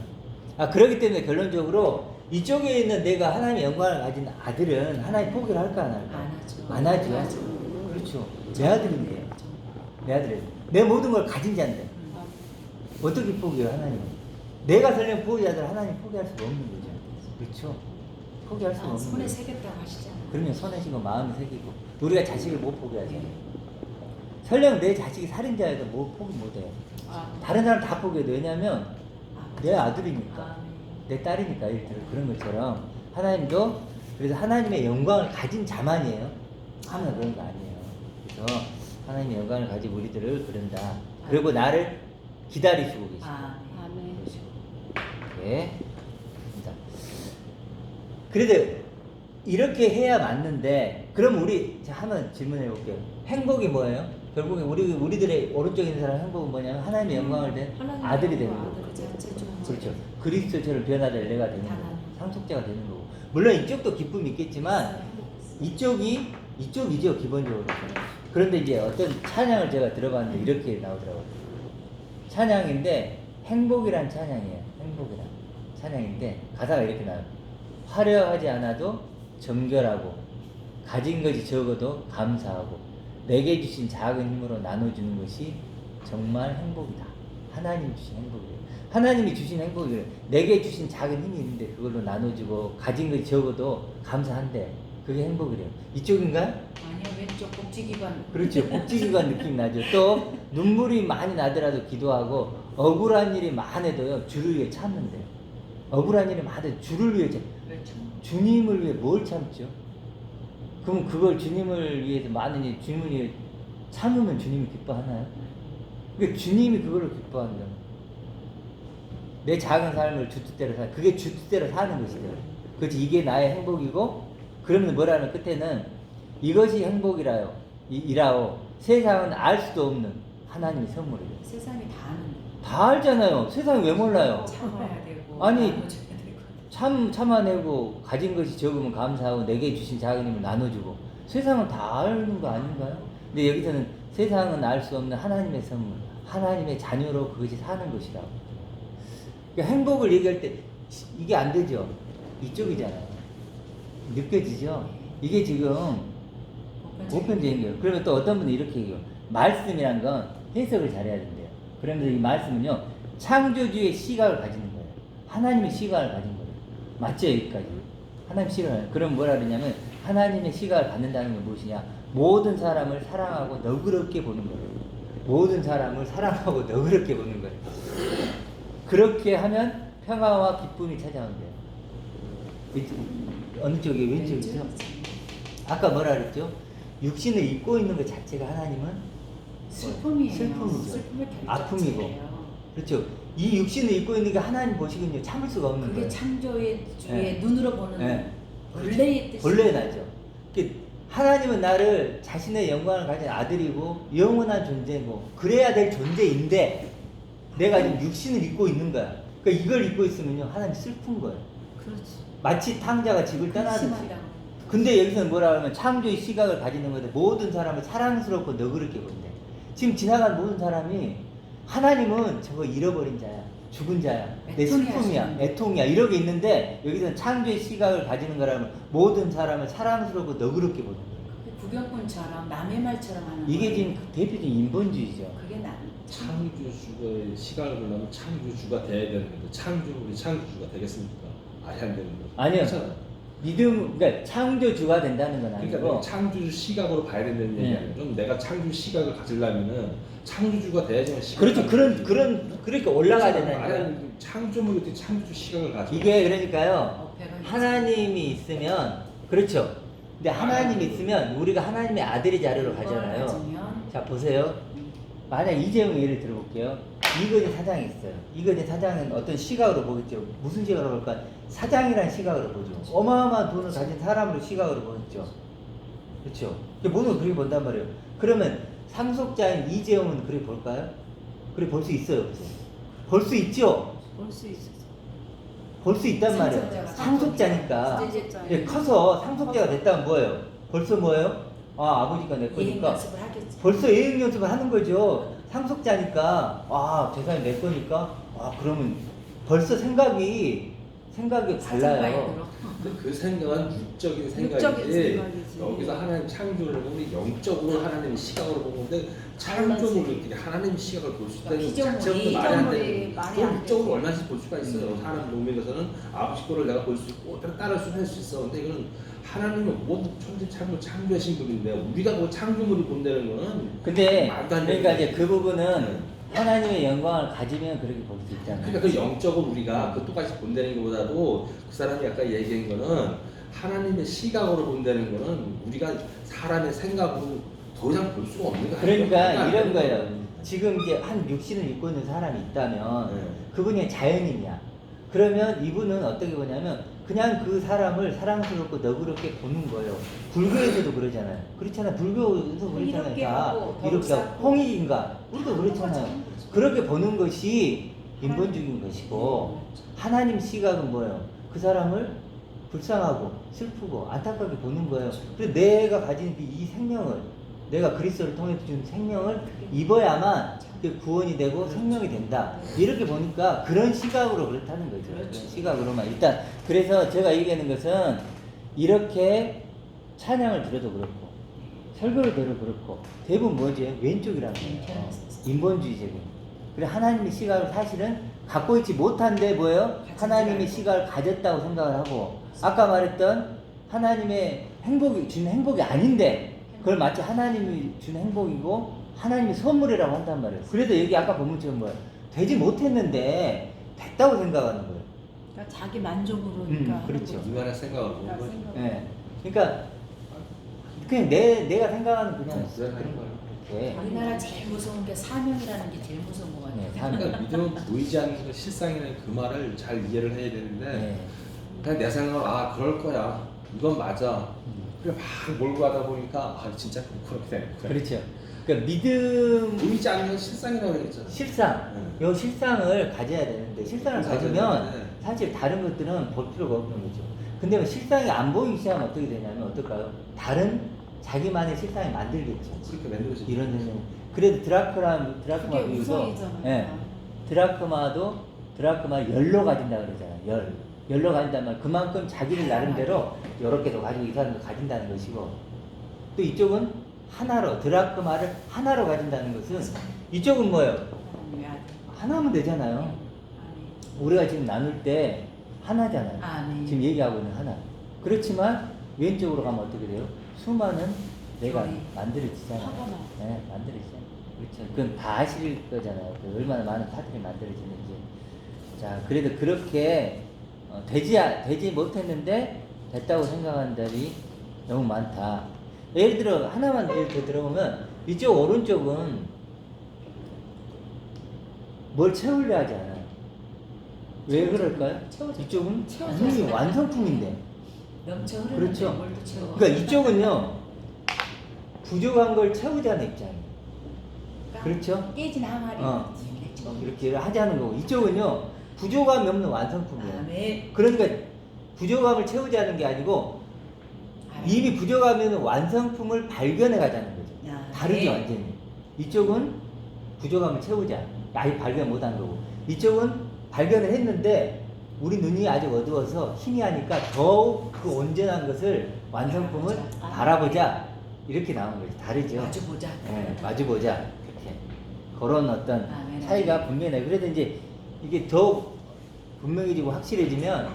그렇기 때문에 결론적으로 이쪽에 있는 내가 하나님의 영광을 가진 아들은 하나님 포기를 할까 안 할까? 안 하죠. 안 하죠. 그렇죠. 내 아들인데요. 내 아들이 내 모든 걸 가진 자인데 어떻게 포기해요, 하나님은? 내가 설령 포기하더라도 하나님 포기할 수가 없는 거죠. 그렇죠? 포기할 수가 없는 손에 거예요. 새겼다고 하시잖아요. 그러면 손에 쥐고 마음에 새기고, 우리가 자식을 못 포기하죠. 네. 설령 내 자식이 살인자여도 뭐 포기 못해요. 다른 사람 다 포기해도. 왜냐면 내 아들이니까, 내 딸이니까. 예를 들어 그런 것처럼 하나님도, 그래서 하나님의 영광을 가진 자만이에요. 하면 그런 거 아니에요. 그래서 하나님의 영광을 가진 우리들을 그런다. 그리고 나를 기다리시고 계시고. 아멘. 그러시고. 네. 그래도 이렇게 해야 맞는데, 그럼 우리 한번 질문해 볼게요. 행복이 뭐예요? 결국에 우리들의 오른쪽에 있는 사람 행복은 뭐냐면 하나님의 영광을 낸 아들이 되는 거고. 그렇죠. 그리스도처럼 변화될 내가 되는 거고, 상속자가 되는 거고. 물론 이쪽도 기쁨이 있겠지만 이쪽이죠, 기본적으로. 그런데 이제 어떤 찬양을 제가 들어봤는데 이렇게 나오더라고요. 찬양인데 행복이란 찬양이에요. 행복이란 찬양인데 가사가 이렇게 나와요. 화려하지 않아도 정결하고, 가진 것이 적어도 감사하고, 내게 주신 작은 힘으로 나눠주는 것이 정말 행복이다. 하나님이 주신 행복이래요. 하나님이 주신 행복이래요. 내게 주신 작은 힘이 있는데 그걸로 나눠주고, 가진 것이 적어도 감사한데 그게 행복이래요. 이쪽인가요? 아니요, 왼쪽 복지기관. 그렇죠. 복지기관 느낌 나죠. 또 눈물이 많이 나더라도 기도하고, 억울한 일이 많아도요 주를 위해 참는데요. 억울한 일이 많아도 주를 위해 주님을 위해 뭘 참죠? 그럼 그걸 주님을 위해서 많은 일, 주님을 위해 참으면 주님이 기뻐하나요? 그러니까 주님이 그걸로 기뻐한다. 내 작은 삶을 주 뜻대로 그게 주 뜻대로 사는 것이죠. 그렇지. 이게 나의 행복이고, 그러면 뭐라는 끝에는 이것이 행복이라요. 이라오. 세상은 알 수도 없는 하나님의 선물이에요. 세상이 다 아는데. 다 알잖아요. 세상이 왜 몰라요? 참아야 되고. 아니, 나눠줘야 되고. 참아내고, 가진 것이 적으면 감사하고, 내게 주신 작은 힘을 나눠주고. 세상은 다 아는 거 아닌가요? 근데 여기서는 세상은 알 수 없는 하나님의 선물, 하나님의 자녀로 그것이 사는 것이라고. 그러니까 행복을 얘기할 때 이게 안 되죠. 이쪽이잖아요. 느껴지죠? 이게 지금 보편적인 거예요. 그러면 또 어떤 분은 이렇게 얘기해요. 말씀이란 건 해석을 잘해야 된대요. 그러면서 이 말씀은요, 창조주의 시각을 가지는 거예요. 하나님의 시각을 가진 거예요. 맞죠? 여기까지. 하나님 시각을. 그럼 뭐라 그러냐면, 하나님의 시각을 갖는다는 건 무엇이냐? 모든 사람을 사랑하고 너그럽게 보는 거예요. 모든 사람을 사랑하고 너그럽게 보는 거예요. 그렇게 하면 평화와 기쁨이 찾아온대요. 어느 쪽이에요? 왼쪽이죠? 아까 뭐라 그랬죠? 육신을 입고 있는 것 자체가 하나님은 슬픔이에요. 슬픔이죠. 슬픔의 아픔이고. 결정체예요. 그렇죠. 이 육신을 입고 있는 게 하나님 보시기는요 참을 수가 없는 그게 거예요. 창조의 주의 네. 눈으로 보는 네. 본래의 뜻이 본래 나죠. 하나님은 나를 자신의 영광을 가진 아들이고 영원한 존재고 그래야 될 존재인데 내가 지금 육신을 입고 있는 거야. 그러니까 이걸 입고 있으면요 하나님 슬픈 거예요. 그렇지. 마치 탕자가 집을 떠나듯이. 심하다고. 근데 여기서는 뭐라 하면 창조의 시각을 가지는 건데 모든 사람을 사랑스럽고 너그럽게 본대. 지금 지나간 모든 사람이 하나님은 저거 잃어버린 자야. 죽은 자야. 내 슬픔이야. 애통이야. 이러고 있는데 여기서는 창조의 시각을 가지는 거라면 모든 사람을 사랑스럽고 너그럽게 보는 거예요. 구경꾼처럼 남의 말처럼 하는 이게 거예요. 지금 대표적인 인본주의죠. 그게 나 창조주의 시간을 보려면 창조주가 돼야 되는데 우리 창조주가 되겠습니까? 아예 안 되는 거죠. 아니요. 그렇잖아요. 믿음, 그러니까 창조주가 된다는 건 아니고 그러니까 창조주 시각으로 봐야 된다는 네. 얘기 아니에요. 좀 내가 창조 시각을 가지려면은 창조주가 돼야지만 시각. 그렇죠. 그러니까 올라가야 된다는 거예요. 아니 창조물이 어떻게 창조주 시각을 가지고. 이게 그러니까요. 어폐가 하나님이 있으면 그렇죠. 근데 하나님이 있으면 우리가 하나님의 아들의 자료를 가잖아요. 가지면 자 보세요. 만약 이재용 예를 들어볼게요. 이건희 사장이 있어요. 이건희 사장은 어떤 시각으로 보겠죠. 무슨 시각으로 볼까? 사장이라는 시각으로 보죠. 어마어마한 돈을 가진 사람으로 시각으로 보죠. 그렇죠. 모든 그렇게 본단 말이에요. 그러면 상속자인 이재용은 그렇게 볼까요? 그렇게 볼 수 있어요, 없어요? 볼 수 있죠. 볼 수 있어. 볼 수 있단 말이에요. 상속자가 상속자니까. 상속자니까. 이제 커서 상속자가 됐다면 뭐예요? 벌써 뭐예요? 아, 아버지가 내 예행 거니까. 연습을 하겠지. 벌써 예행 연습을 하는 거죠. 상속자니까. 아, 재산이 내 거니까. 아, 그러면 벌써 생각이 달라요. 사정마인드로. 근데 그 생각은 육적인 육적인 생각이지. 생각이지. 여기서 하나님 창조를 우리 영적으로 하나님의 시각으로 보는데 창조물을 어떻게 하나님 시각을 볼 수 있다는 피조물이, 자체부터 말이 안 피조물이 되는 말이 거예요. 안 육적으로 되지. 얼마씩 볼 수가 있어요. 사람 농민에서는 아버지 거를 내가 볼 수 있고 따를 수 있어. 근데 이거는 하나님은 모든 천지 창조하신 분인데 우리가 뭐 창조물을 본다는 거는 근데 말도 안 되는 그러니까 이제 거예요. 그 부분은 하나님의 영광을 가지면 그렇게 볼 수 있잖아요. 그러니까 그 영적으로 우리가 그 똑같이 본다는 것보다도 그 사람이 아까 얘기한 거는 하나님의 시각으로 본다는 거는 우리가 사람의 생각으로 더 이상 볼 수가 없는 거예요. 그러니까 이런 거예요. 지금 이제 한 육신을 입고 있는 사람이 있다면 네. 그분이 자연인이야. 그러면 이분은 어떻게 보냐면 그냥 그 사람을 사랑스럽고 너그럽게 보는 거예요. 불교에서도 그러잖아요. 그렇잖아요. 불교에서 그렇잖아요. 이렇게 다 하고 더 이렇게 하고 쌓고. 홍익인가 우리도 그렇잖아요. 그렇게 보는 것이 인본적인 것이고 하나님 시각은 뭐예요? 그 사람을 불쌍하고 슬프고 안타깝게 보는 거예요. 그래서 내가 가진 이 생명을 내가 그리스도를 통해서 준 생명을 입어야만 그게 구원이 되고 생명이 된다. 이렇게 보니까 그런 시각으로 그렇다는 거죠. 그런 시각으로만 일단 그래서 제가 얘기하는 것은 이렇게 찬양을 들어도 그렇고 설교를 들어도 그렇고 대부분 뭐지? 왼쪽이라는 거예요. 인본주의적인. 그래 하나님의 시각을 사실은 갖고 있지 못한데 뭐예요? 하나님의 시각을 가졌다고 생각을 하고 아까 말했던 하나님의 행복이 준 행복이 아닌데 그걸 마치 하나님이 준 행복이고 하나님의 선물이라고 한단 말이에요. 그래도 여기 아까 본문처럼 뭐예요? 되지 못했는데 됐다고 생각하는 거예요. 그러니까 자기 만족으로니까. 그렇죠. 이만한 생각을 보는 거죠. 예. 그러니까 그냥 내가 생각하는 그냥 그래, 그런 거예요. 그렇게. 우리나라 제일 무서운 게 사명이라는 게 제일 무서운 것 같아요. 네, 사명. 그러니까 믿음은 보이지 않는 그 실상이라는 그 말을 잘 이해를 해야 되는데 네. 그냥 내 생각으로 아 그럴 거야 이건 맞아 그래 막 몰고 가다 보니까 아 진짜 그렇게 되는 거야. 그렇죠. 그러니까 믿음 보이지 않는 실상이라고 했잖아. 실상, 네. 요 실상을 가져야 되는데 실상을 가지면 되는데. 사실 다른 것들은 볼 필요가 없는 거죠. 근데 뭐 실상이 안 보이기 시작하면 어떻게 되냐면 어떨까요? 다른 자기만의 실상을 만들겠죠. 그렇게 만들어지. 이런 데는 그래도 드라크마 그게 비유도 우성이잖아요. 예, 드라크마 열로 가진다 그러잖아요. 열로 가진다는 말 그만큼 자기를 나름대로 여러 개도 가지고 이 사람도 가진다는 것이고 또 이쪽은 하나로 드라크마를 하나로 가진다는 것은 이쪽은 뭐예요? 하나면 되잖아요. 우리가 지금 나눌 때 하나잖아요. 아멘. 지금 얘기하고 있는 하나. 그렇지만 왼쪽으로 가면 어떻게 돼요? 수많은 내가 교리. 만들어지잖아요. 화가 나. 네, 만들어지잖아요. 그렇죠. 그건 다 아실 거잖아요. 그 얼마나 많은 파들이 만들어지는지. 자, 그래도 그렇게 되지 못했는데 됐다고 생각하는 자들이 너무 많다. 예를 들어 하나만 예를 더 들어보면 이쪽 오른쪽은 뭘 채우려 하지 않아요. 왜 그럴까요? 채워져. 이쪽은 채워져. 이미 완성품인데. 넘쳐 흐르는데 그렇죠. 뭘 또 채워. 그러니까 이쪽은요 부족한 걸 채우자는 입장이에요. 그렇죠? 깨진 항아리. 이렇게 하자는 거고 이쪽은요 부족함이 없는 완성품이에요. 다음에 그러니까 부족함을 채우자는 게 아니고 이미 부족하면 완성품을 발견해 가자는 거죠. 다르죠 완전히. 이쪽은 부족함을 채우자. 아직 발견 못한 거고 이쪽은 발견을 했는데 우리 눈이 아직 어두워서 희미하니까 더욱 그 온전한 것을 완성품을 바라보자 이렇게 나온 거죠. 다르죠. 마주보자. 네, 마주보자 이렇게 그런 어떤 아멘. 차이가 분명히 나요. 그래도 이제 이게 더 분명해지고 확실해지면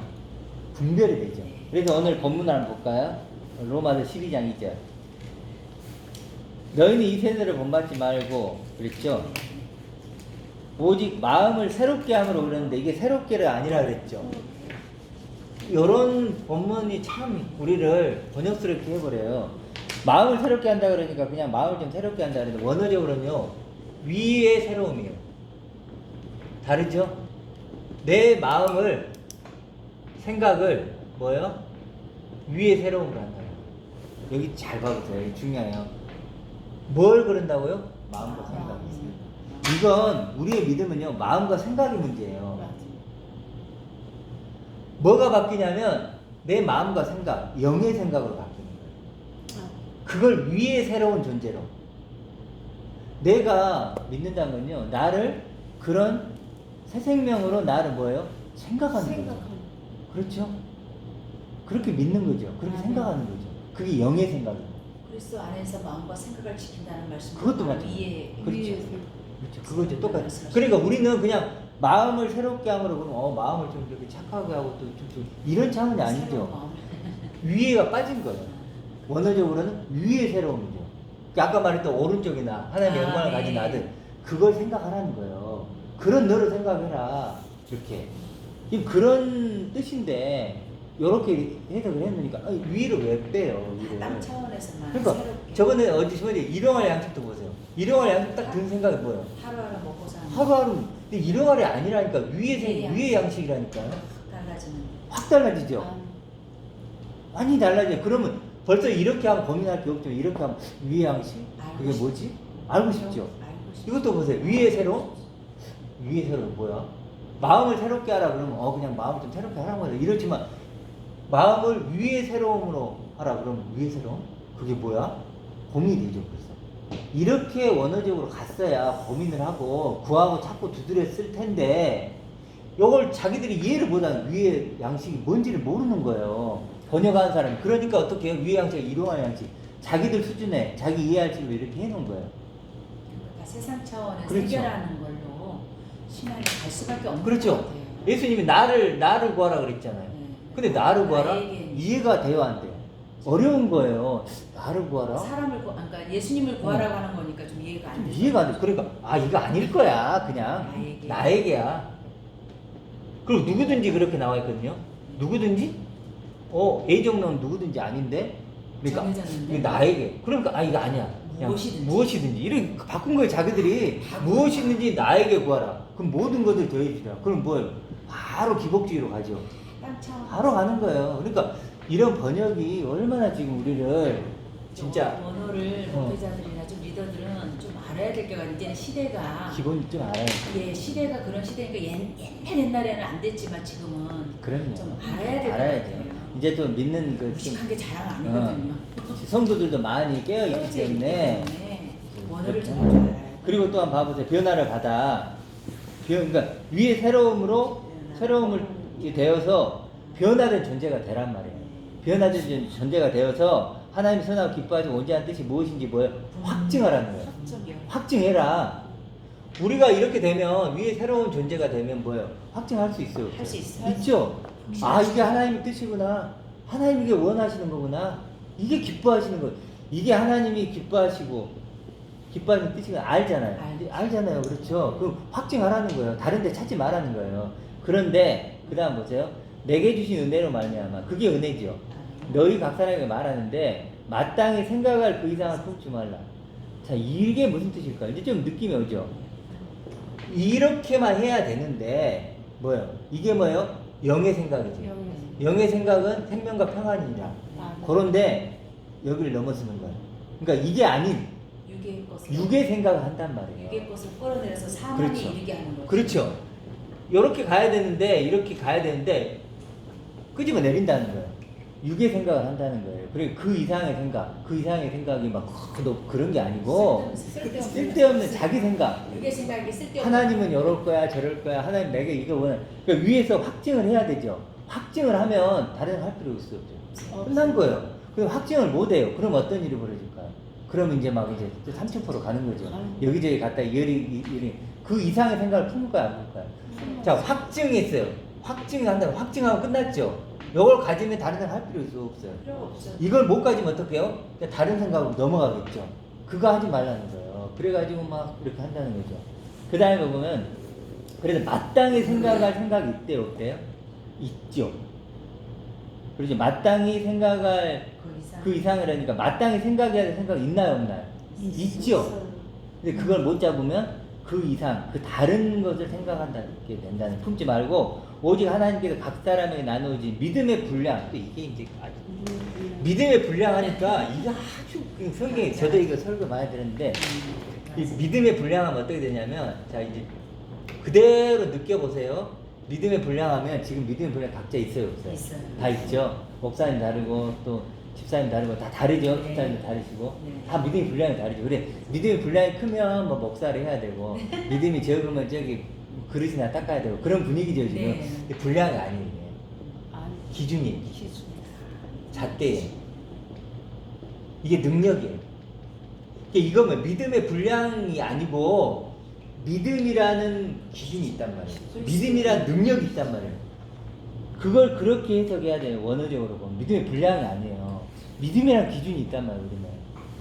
분별이 되죠. 그래서 오늘 본문을 한번 볼까요? 로마서 12장이죠. 너희는 이 세대를 본받지 말고 그랬죠. 오직 마음을 새롭게 함으로 그랬는데 이게 새롭게가 아니라 그랬죠. 이런 본문이 참 우리를 번역스럽게 해버려요. 마음을 새롭게 한다 그러니까 그냥 마음을 좀 새롭게 한다 그러는데 원어적으로는요 위의 새로움이에요. 다르죠? 내 마음을 생각을 뭐요? 위의 새로움으로 한다. 여기 잘 봐보세요. 여기 중요해요. 뭘 그런다고요? 마음과 생각이 있어요. 이건 우리의 믿음은요 마음과 생각의 문제예요. 뭐가 바뀌냐면 내 마음과 생각, 영의 생각으로 바뀌는 거예요. 그걸 위의 새로운 존재로. 내가 믿는다는 건요 나를 그런 새 생명으로 나를 뭐예요? 생각하는 거죠. 그렇죠? 그렇게 믿는 거죠. 그렇게 생각하는 거죠. 그게 영의 생각이에요. 그리스도 안에서 마음과 생각을 지킨다는 말씀. 그것도 맞죠. 위에 그렇죠. 그렇죠. 그거죠. 똑같아요. 그러니까 우리는 그냥 마음을 새롭게 함으로 그러면 마음을 좀 이렇게 착하게 하고 좀 이런 차원이 아니죠. 위에가 빠진 거예요. 원어적으로는 위의 새로움이죠. 아까 말했던 오른쪽이나 하나님의 영광을 가진 아들 그걸 생각하라는 거예요. 그런 너를 생각해라. 이렇게. 그런 뜻인데 이렇게 해석을 했으니까 위를 왜 빼요? 위를. 땅 차원에서만 그러니까 새롭게. 저번에 저번에 일용할 양식도 보세요. 일용할 양식 딱 드는 생각이 뭐예요? 하루하루 먹고 사는. 하루하루. 근데 일용할이 아니라니까 위의 양식. 양식이라니까요. 달라지는. 확 달라지죠. 많이 달라져요. 그러면 벌써 이렇게 하면 고민할 게 없죠. 이렇게 하면 위의 양식. 그게 뭐지? 알고 싶죠. 알고 싶죠. 이것도 보세요. 위의 새로? 위의 새로 뭐야? 마음을 새롭게 하라 그러면 그냥 마음을 좀 새롭게 하라고 해요. 이렇지만 마음을 위의 새로움으로 하라 그러면 위의 새로움? 그게 뭐야? 고민이 되죠. 그래서 이렇게 원어적으로 갔어야 고민을 하고 구하고 자꾸 두드렸을 텐데 이걸 자기들이 이해를 못하는 위의 양식이 뭔지를 모르는 거예요. 번역하는 사람이. 그러니까 어떻게 해요? 위의 양식이 일용할 양식. 자기들 수준에 자기 이해할 식으로 이렇게 해놓은 거예요. 그러니까 세상 차원에서 그렇죠. 해결하는 걸로 신앙이 갈 수밖에 없는 그렇죠. 것 같아요. 예수님이 나를 구하라 그랬잖아요. 근데 나를 구하라? 나에게 이해가 돼요, 안 돼요? 어려운 거예요. 나를 구하라? 사람을 그러니까 예수님을 구하라고 하는 거니까 좀 이해가 안 좀 돼. 이해가 안 돼. 그러니까 이거 아닐 거야. 그냥 나에게야. 그리고 누구든지 그렇게 나와 있거든요. 누구든지? A정도는 누구든지 아닌데. 그러니까 정해졌는데? 이거 나에게. 그러니까 이거 아니야. 그냥 무엇이든지. 이렇게 바꾼 거예요. 자기들이 무엇이든지 나에게 구하라. 그럼 모든 것을 더해주라. 그럼 뭐예요? 바로 기복주의로 가죠. 땅 차원. 바로 가는 거예요. 그러니까 이런 번역이 얼마나 지금 우리를 진짜 언어를 목회자들이나 좀 리더들은 좀 알아야 될 게가 이제는 시대가 기본 좀 알아야 돼. 시대가 그런 시대니까 옛날에는 안 됐지만 지금은 그럼요. 좀 알아야 될 것 알아야죠. 같아요. 이제 또 믿는 그 무식한 게 자랑 아니거든요. 성도들도 많이 깨어 있기 깨어져 있기 때문에 원어를 좀 그렇죠. 알아야 돼. 그리고 또 한번 봐보세요. 변화를 받아. 그러니까 위에 새로움을 되어서 변화된 존재가 되란 말이에요. 변화된 존재가 되어서 하나님의 선하고 기뻐하시고 온전한 뜻이 무엇인지 뭐예요? 확증하라는 거예요. 확증해라. 우리가 이렇게 되면 위에 새로운 존재가 되면 뭐예요? 확증할 수 있어요. 할 수 있어요. 있죠. 이게 하나님의 뜻이구나. 하나님이 이게 원하시는 거구나. 이게 기뻐하시는 거. 이게 하나님이 기뻐하시고 기뻐하는 뜻이가 알잖아요. 알잖아요. 그렇죠. 그럼 확증하라는 거예요. 다른 데 찾지 말라는 거예요. 그런데 그다음 보세요. 내게 주신 은혜로 말미암아. 그게 은혜죠. 너희 각 사람에게 말하는데 마땅히 생각할 그 이상을 품지 말라. 자, 이게 무슨 뜻일까요? 이제 좀 느낌이 오죠? 이렇게만 해야 되는데, 뭐예요? 이게 뭐예요? 영의 생각이죠. 영의 생각은 생명과 평안이니라. 그런데 여기를 넘어서는 거예요. 그러니까 이게 아닌 육의 것을 육의 생각을 한단 말이에요. 육의 것을 끌어내려서 사망에 그렇죠. 이르게 하는 거죠. 그렇죠. 이렇게 가야 되는데, 이렇게 가야 되는데, 끄집어 내린다는 거예요. 육의 생각을 한다는 거예요. 그리고 그 이상의 생각, 그 이상의 생각이 막 그런 게 아니고, 쓸데없는 자기 생각. 육의 생각이 쓸데없는 하나님은 이럴 거야, 저럴 거야. 하나님 내게 이거 원해. 그러니까 위에서 확증을 해야 되죠. 확증을 하면 다른 거 할 필요 없죠. 끝난 거예요. 그럼 확증을 못 해요. 그럼 어떤 일이 벌어질까요? 그럼 이제 막 이제 또 30% 가는 거죠. 여기저기 갔다 열이 그 이상의 생각을 품을까요, 안 품을까요? 자, 확증했어요. 확증한다면 확증하고 끝났죠. 이걸 가지면 다른 걸 할 필요 없어요. 필요 없죠. 이걸 못 가지면 어떡해요? 다른 생각으로 넘어가겠죠. 그거 하지 말라는 거예요. 그래가지고 막 이렇게 한다는 거죠. 그 다음에 보면, 그래서 마땅히 생각할 생각이 있대요, 없대요? 있죠. 그렇죠. 마땅히 생각할 그 이상을 하니까 마땅히 생각해야 될 생각이 있나요, 없나요? 있죠. 근데 그걸 못 잡으면 그 이상, 그 다른 것을 생각한다게 된다는, 품지 말고 오직 하나님께서 각 사람에게 나누어진 믿음의 분량. 또 이게 이제 아주 믿음의 분량 하니까 이게 아주 성경에 저도 이거 설교 많이 들었는데, 이 믿음의 분량하면 어떻게 되냐면, 자 이제 그대로 느껴보세요. 믿음의 분량하면 지금 믿음의 분량 각자 있어요, 없어요? 있어요. 다 있죠. 목사님 다르고 또 집사님 다르고 다 다르죠. 네. 집사님 다르시고 네. 다 믿음의 분량이 다르죠. 그래 믿음의 분량이 크면 뭐 목사를 해야 되고 믿음이 적으면 저기 그릇이나 닦아야 되고 그런 분위기죠 지금. 네. 근데 분량이 아니에요. 기준이 잣대예요. 이게 능력이에요. 이거면 믿음의 분량이 아니고 믿음이라는 기준이 있단 말이에요. 믿음이라는 능력이 있단 말이에요. 그걸 그렇게 해석해야 돼요. 원어적으로 보면 믿음의 분량이 아니에요. 믿음이라는 기준이 있단 말이에요. 우리는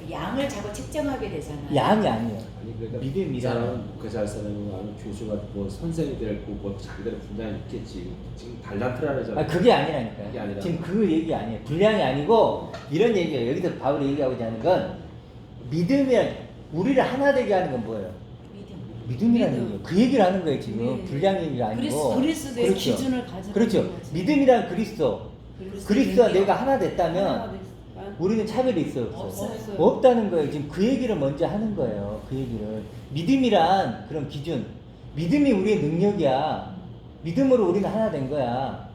양을 자꾸 책정하게 되잖아요. 양이 아니에요. 아니 그러니까 믿음이라는. 사람은 그 잘 사람은 아는 교수가 뭐 선생이 될고 뭐 자기들의 분량이 있겠지. 지금 달란트라잖아. 그게 아니라니까요. 그게 아니라. 지금 그 얘기 아니에요. 분량이 아니고 이런 얘기예요. 여기서 바울이 얘기하고자 하는 건 믿음이란, 우리를 하나 되게 하는 건 뭐예요? 믿음이라는 거예요. 그 얘기를 하는 거예요 지금. 네. 분량 얘기가 아니고. 그리스도의 그렇죠. 기준을 가지고 그렇죠. 있는 거지. 믿음이란 그리스도. 그리스도와 내가 하나 됐다면 우리는 차별이 있어요, 없어요? 없어요. 없다는 거예요. 지금 그 얘기를 먼저 하는 거예요. 그 얘기를. 믿음이란 그런 기준. 믿음이 우리의 능력이야. 믿음으로 우리는 하나 된 거야.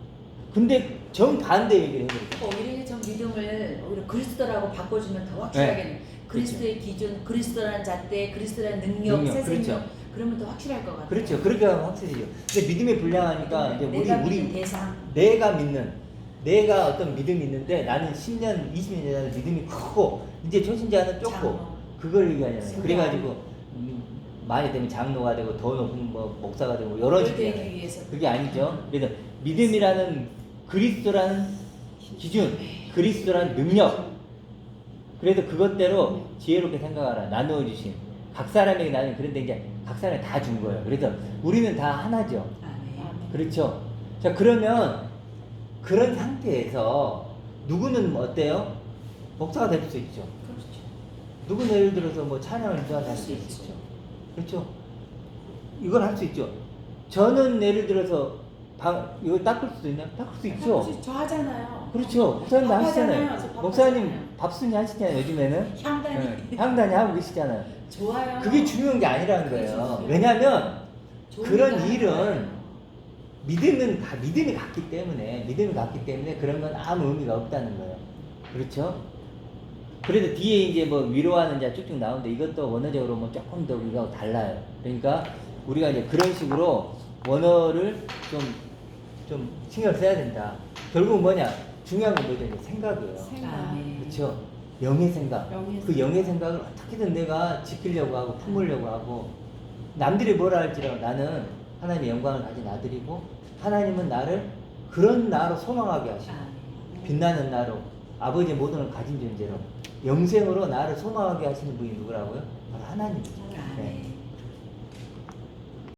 근데 정반대 얘기를 해버려요. 오히려 좀 믿음을 오히려 그리스도라고 바꿔주면 더 확실하게 네. 그리스도의 기준, 그리스도라는 잣대, 그리스도라는 능력, 새 생명. 그렇죠. 그러면 더 확실할 것 같아요. 그렇죠. 그렇게 하면 확실히죠. 근데 믿음의 분량하니까 이제 내가 우리 믿는 대상. 내가 믿는, 내가 어떤 믿음이 있는데 나는 10년, 20년 전에 믿음이 크고 이제 초신자는 좁고 장로. 그걸 얘기하잖아요. 장로. 그래가지고 많이 되면 장로가 되고 더 높은 뭐 목사가 되고 여러 그걸 식이잖아요. 되기 위해서. 그게 아니죠. 그래서 믿음이라는 그리스도라는 기준, 그리스도라는 능력. 그래서 그것대로 지혜롭게 생각하라. 나누어 주신 각 사람에게 나는, 그런데 이제 각 사람에 다 준 거예요. 그래서 우리는 다 하나죠. 아멘. 그렇죠. 자, 그러면 그런 상태에서 누구는 어때요? 목사가 될 수 있죠. 그렇죠. 누구는 예를 들어서 뭐 찬양을 인도할 할 수 수 있죠. 있죠. 그렇죠. 이건 할 수 있죠. 저는 예를 들어서 이걸 닦을 수도 있나요? 닦을 수 있죠. 저 하잖아요. 그렇죠. 목사님도 밥 하시잖아요. 하잖아요. 저밥 목사님 하잖아요. 밥순이 하시잖아요. 요즘에는. 향단이 네, 향단이 하고 계시잖아요. 좋아요. 그게 중요한 게 아니라는 거예요. 그렇죠. 왜냐하면 좋은 그런 일을 일은 하는 거예요. 믿음이 갔기 때문에 그런 건 아무 의미가 없다는 거예요. 그렇죠? 그래도 뒤에 이제 뭐 위로하는 자 쭉쭉 나오는데 이것도 원어적으로 뭐 조금 더 우리가 달라요. 그러니까 우리가 이제 그런 식으로 원어를 좀 신경 써야 된다. 결국 뭐냐? 중요한 건 뭐죠? 이제 생각이에요. 아멘. 그렇죠? 영의 생각. 영의 그 영의 생각을 어떻게든 내가 지키려고 하고 품으려고 하고, 남들이 뭐라 할지라도 나는 하나님의 영광을 가진 아들이고 하나님은 나를 그런 나로 소망하게 하시고 아멘. 빛나는 나로 아버지의 모든 걸 가진 존재로 영생으로 나를 소망하게 하시는 분이 누구라고요? 바로 하나님이죠. 아멘. 네.